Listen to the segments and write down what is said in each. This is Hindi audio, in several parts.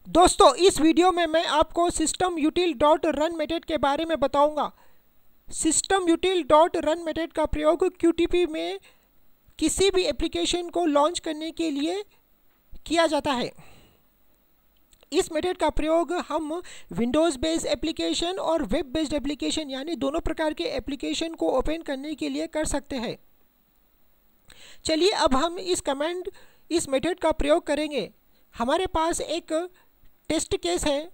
दोस्तों, इस वीडियो में मैं आपको सिस्टम यूटिल डॉट रन मेथड के बारे में बताऊंगा। सिस्टम यूटिल डॉट रन मेथड का प्रयोग QTP में किसी भी एप्लीकेशन को लॉन्च करने के लिए किया जाता है। इस मेथड का प्रयोग हम विंडोज़ बेस्ड एप्लीकेशन और वेब बेस्ड एप्लीकेशन यानी दोनों प्रकार के एप्लीकेशन को ओपन करने के लिए कर सकते हैं। चलिए अब हम इस मेथड का प्रयोग करेंगे। हमारे पास एक टेस्ट केस है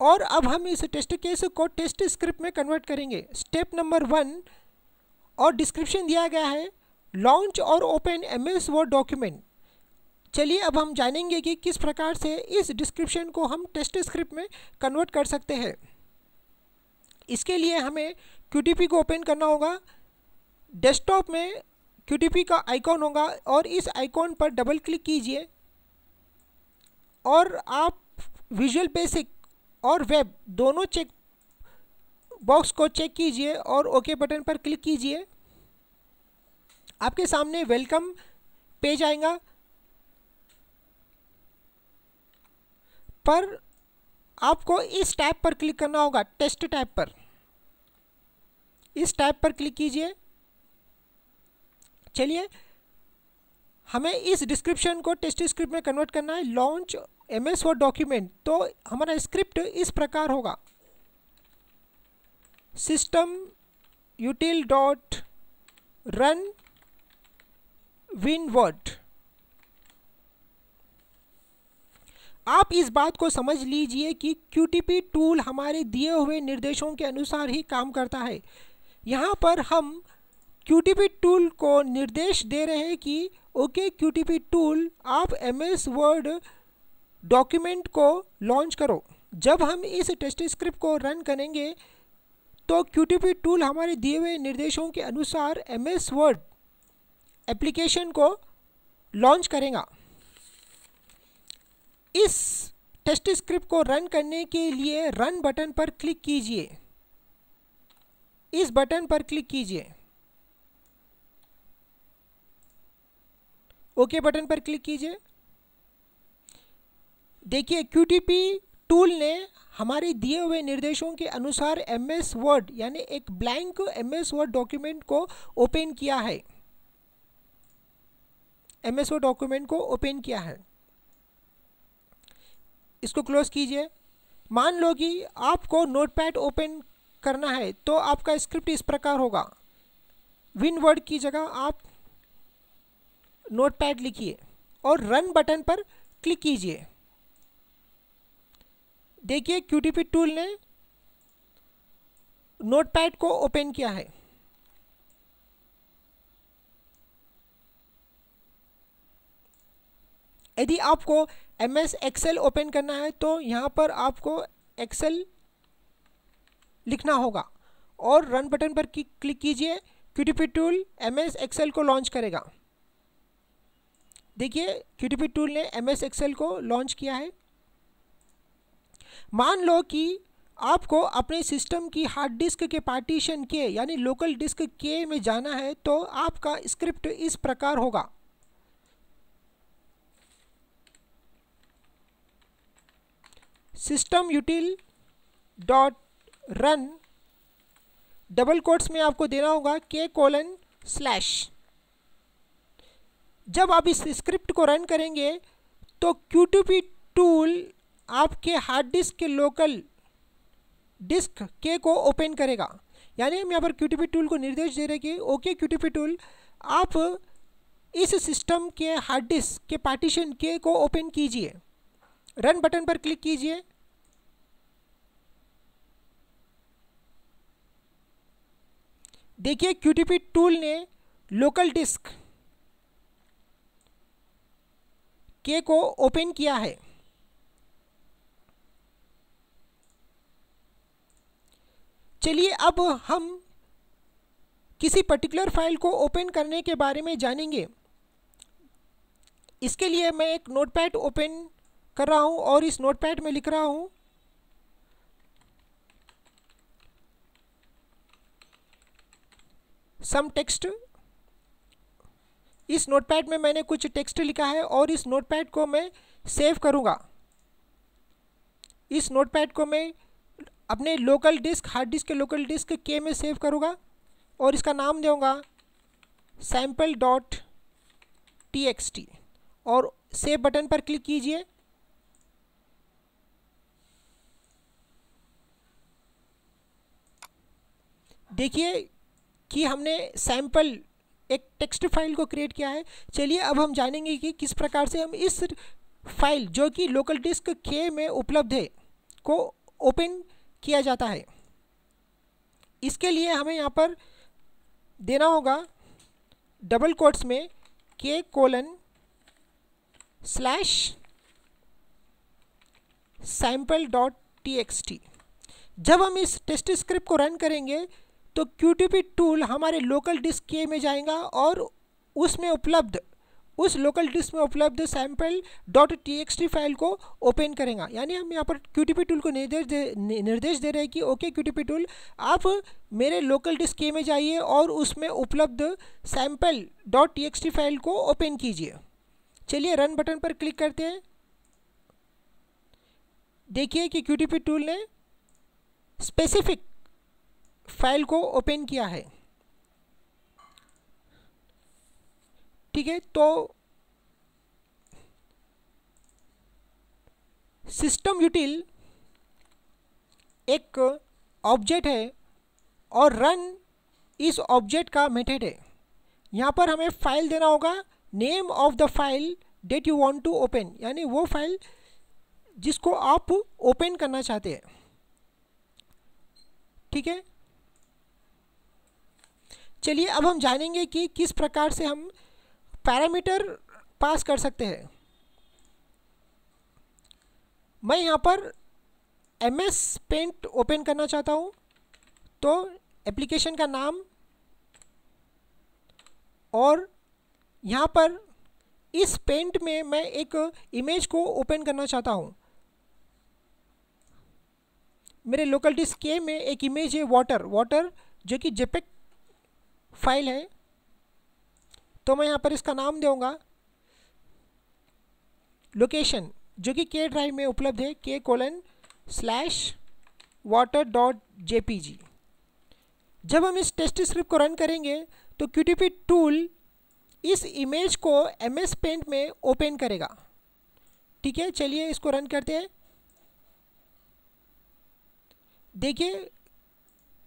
और अब हम इस टेस्ट केस को टेस्ट स्क्रिप्ट में कन्वर्ट करेंगे। स्टेप नंबर 1 और डिस्क्रिप्शन दिया गया है, लॉन्च और ओपन MS वर्ड डॉक्यूमेंट। चलिए अब हम जानेंगे कि किस प्रकार से इस डिस्क्रिप्शन को हम टेस्ट स्क्रिप्ट में कन्वर्ट कर सकते हैं। इसके लिए हमें QTP को ओपन करना होगा। डेस्कटॉप में QTP का आइकॉन होगा और इस आइकॉन पर डबल क्लिक कीजिए और आप विजुअल बेसिक और वेब दोनों चेक बॉक्स को चेक कीजिए और ओके बटन पर क्लिक कीजिए। आपके सामने वेलकम पेज आएगा, पर आपको इस टैब पर क्लिक करना होगा, टेस्ट टैब पर। इस टैब पर क्लिक कीजिए। चलिए हमें इस डिस्क्रिप्शन को टेस्ट स्क्रिप्ट में कन्वर्ट करना है, लॉन्च MS वर्ड डॉक्यूमेंट। तो हमारा स्क्रिप्ट इस प्रकार होगा, सिस्टम यूटिल डॉट रन विनवर्ड। आप इस बात को समझ लीजिए कि QTP टूल हमारे दिए हुए निर्देशों के अनुसार ही काम करता है। यहाँ पर हम QTP टूल को निर्देश दे रहे हैं कि ओके QTP टूल आप MS वर्ड डॉक्यूमेंट को लॉन्च करो। जब हम इस टेस्ट स्क्रिप्ट को रन करेंगे तो QTP टूल हमारे दिए हुए निर्देशों के अनुसार MS वर्ड एप्लीकेशन को लॉन्च करेगा। इस टेस्ट स्क्रिप्ट को रन करने के लिए रन बटन पर क्लिक कीजिए। इस बटन पर क्लिक कीजिए, ओके बटन पर क्लिक कीजिए। देखिए QTP टूल ने हमारे दिए हुए निर्देशों के अनुसार MS वर्ड यानी एक ब्लैंक MS वर्ड डॉक्यूमेंट को ओपन किया है। MS वर्ड डॉक्यूमेंट को ओपन किया है। इसको क्लोज कीजिए। मान लो कि आपको नोटपैड ओपन करना है तो आपका स्क्रिप्ट इस प्रकार होगा, विन वर्ड की जगह आप नोटपैड लिखिए और रन बटन पर क्लिक कीजिए। देखिए QTP टूल ने नोटपैड को ओपन किया है। यदि आपको MS Excel ओपन करना है तो यहाँ पर आपको Excel लिखना होगा और रन बटन पर क्लिक कीजिए। QTP टूल MS Excel को लॉन्च करेगा। देखिए QTP टूल ने MS Excel को लॉन्च किया है। मान लो कि आपको अपने सिस्टम की हार्ड डिस्क के पार्टीशन के यानी लोकल डिस्क के में जाना है तो आपका स्क्रिप्ट इस प्रकार होगा, system यूटिल dot run double quotes में आपको देना होगा K:/। जब आप इस स्क्रिप्ट को रन करेंगे तो QTP टूल आपके हार्ड डिस्क के लोकल डिस्क K को ओपन करेगा। यानी हम यहाँ पर QTP टूल को निर्देश दे रहे हैं कि ओके QTP टूल आप इस सिस्टम के हार्ड डिस्क के पार्टीशन K को ओपन कीजिए। रन बटन पर क्लिक कीजिए। देखिए QTP टूल ने लोकल डिस्क K को ओपन किया है। चलिए अब हम किसी पर्टिकुलर फाइल को ओपन करने के बारे में जानेंगे। इसके लिए मैं एक नोटपैड ओपन कर रहा हूं और इस नोटपैड में लिख रहा हूं सम टेक्स्ट। इस नोटपैड में मैंने कुछ टेक्स्ट लिखा है और इस नोटपैड को मैं सेव करूंगा। इस नोटपैड को मैं अपने लोकल डिस्क, हार्ड डिस्क के लोकल डिस्क के में सेव करूँगा और इसका नाम दूँगा sample.txt और सेव बटन पर क्लिक कीजिए। देखिए कि हमने सैम्पल एक टेक्स्ट फाइल को क्रिएट किया है। चलिए अब हम जानेंगे कि किस प्रकार से हम इस फाइल जो कि लोकल डिस्क के में उपलब्ध है को ओपन किया जाता है। इसके लिए हमें यहाँ पर देना होगा डबल कोट्स में k:/sample.txt। जब हम इस टेस्ट स्क्रिप्ट को रन करेंगे तो QTP टूल हमारे लोकल डिस्क के में जाएगा और उस लोकल डिस्क में उपलब्ध sample.txt फाइल को ओपन करेगा। यानी हम यहाँ पर QTP टूल को निर्देश दे रहे हैं कि ओके QTP टूल, आप मेरे लोकल डिस्क के में जाइए और उसमें उपलब्ध sample.txt फाइल को ओपन कीजिए। चलिए रन बटन पर क्लिक करते हैं। देखिए कि QTP टूल ने स्पेसिफिक फाइल को ओपन किया है। ठीक है, तो सिस्टम यूटिल एक ऑब्जेक्ट है और रन इस ऑब्जेक्ट का मेथड है। यहाँ पर हमें फाइल देना होगा, name of the file that you want to open, यानी वो फाइल जिसको आप ओपन करना चाहते हैं। ठीक है, चलिए अब हम जानेंगे कि किस प्रकार से हम पैरामीटर पास कर सकते हैं। मैं यहाँ पर MS पेंट ओपन करना चाहता हूँ, तो एप्लीकेशन का नाम और यहाँ पर इस पेंट में मैं एक इमेज को ओपन करना चाहता हूँ। मेरे लोकल डिस्क के में एक इमेज है वाटर जो कि JPEG फाइल है, तो मैं यहाँ पर इसका नाम दूंगा लोकेशन जो कि K ड्राइव में उपलब्ध है k:/water.jpg। जब हम इस टेस्ट स्क्रिप्ट को रन करेंगे तो QTP टूल इस इमेज को MS पेंट में ओपन करेगा। ठीक है, चलिए इसको रन करते हैं। देखिए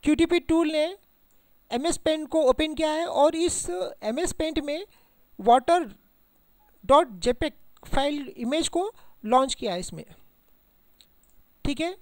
QTP टूल ने MS पेंट को ओपन किया है और इस MS पेंट में water.jpg फाइल इमेज को लॉन्च किया है इसमें। ठीक है,